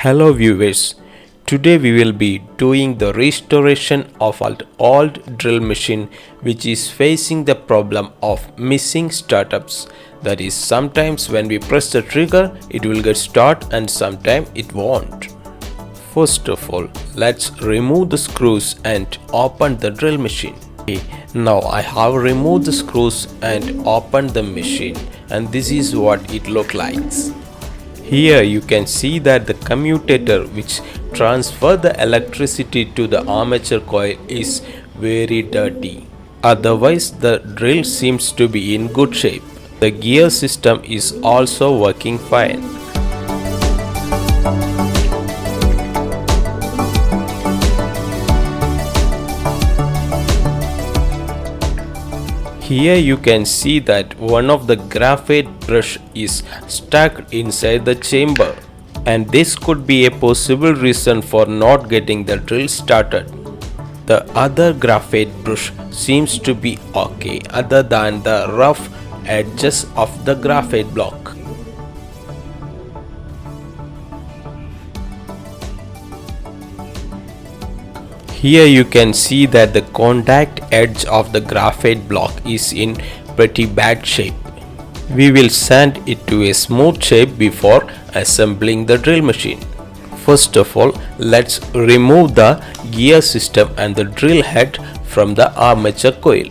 Hello viewers, today we will be doing the restoration of an old drill machine which is facing the problem of missing startups. That is, sometimes when we press the trigger it will get start and sometimes it won't. First of all, let's remove the screws and open the drill machine. Okay, now I have removed the screws and opened the machine, and this is what it looks like. Here you can see that the commutator which transfers the electricity to the armature coil is very dirty. Otherwise the drill seems to be in good shape. The gear system is also working fine. Here you can see that one of the graphite brush is stuck inside the chamber, and this could be a possible reason for not getting the drill started. The other graphite brush seems to be okay other than the rough edges of the graphite block. Here you can see that the contact edge of the graphite block is in pretty bad shape. We will sand it to a smooth shape before assembling the drill machine. First of all, let's remove the gear system and the drill head from the armature coil.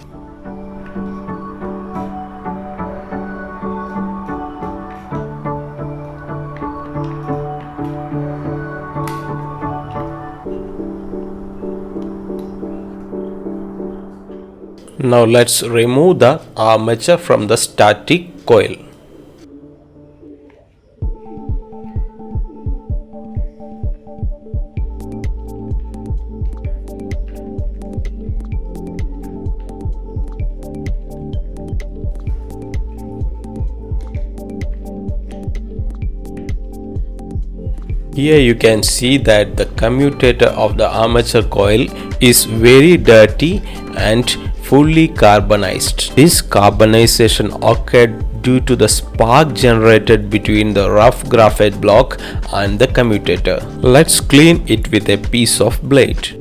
Now let's remove the armature from the static coil. Here you can see that the commutator of the armature coil is very dirty and fully carbonized. This carbonization occurred due to the spark generated between the rough graphite block and the commutator. Let's clean it with a piece of blade.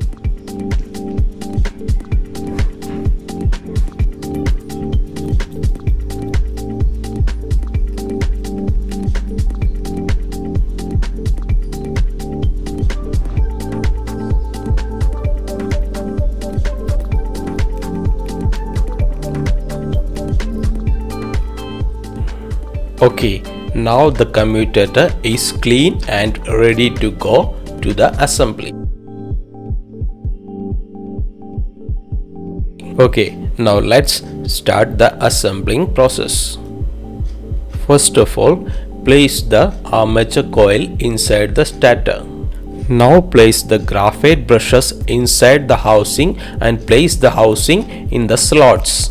Okay, now the commutator is clean and ready to go to the assembly. Okay, now let's start the assembling process. First of all, place the armature coil inside the stator. Now place the graphite brushes inside the housing and place the housing in the slots.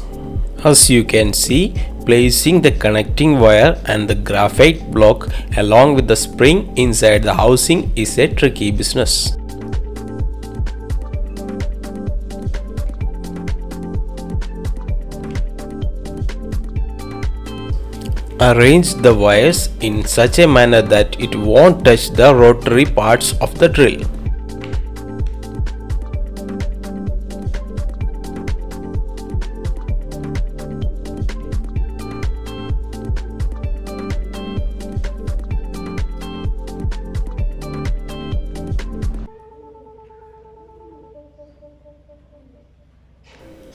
As you can see, placing the connecting wire and the graphite block along with the spring inside the housing is a tricky business. Arrange the wires in such a manner that it won't touch the rotary parts of the drill.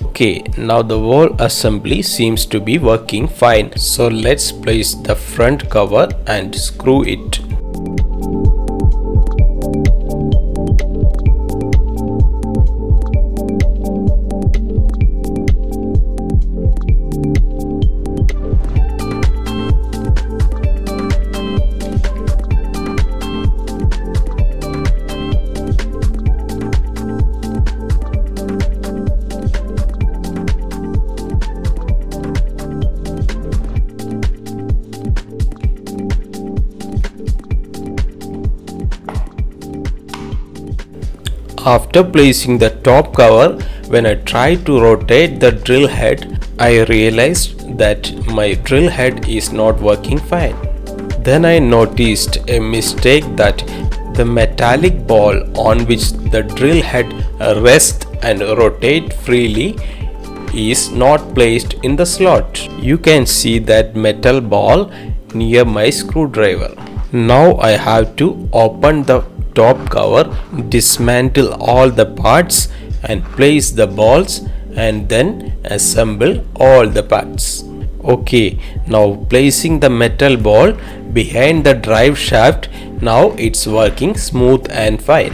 Okay, now the whole assembly seems to be working fine. So let's place the front cover and screw it. After placing the top cover, when I tried to rotate the drill head, I realized that my drill head is not working fine. Then I noticed a mistake that The metallic ball on which the drill head rests and rotate freely is not placed in the slot. You can see that metal ball near my screwdriver. Now I have to open the top cover, dismantle all the parts and place the balls and then assemble all the parts. Okay, now placing the metal ball behind the drive shaft, now it's working smooth and fine.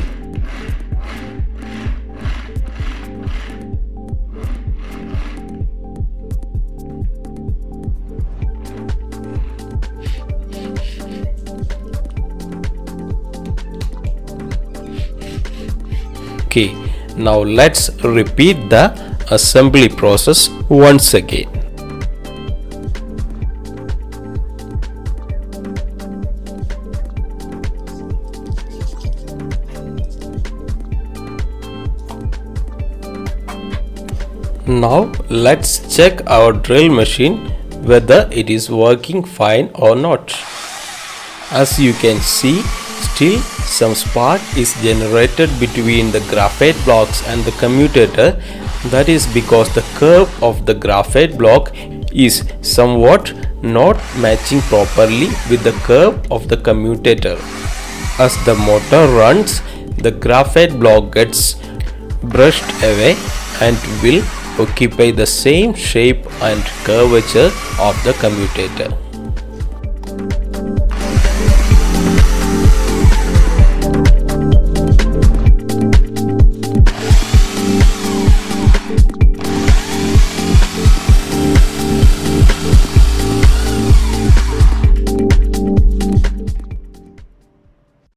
Okay, now let's repeat the assembly process once again. Now let's check our drill machine whether it is working fine or not. As you can see, still some spark is generated between the graphite blocks and the commutator. That is because the curve of the graphite block is somewhat not matching properly with the curve of the commutator. As the motor runs, the graphite block gets brushed away and will occupy the same shape and curvature of the commutator.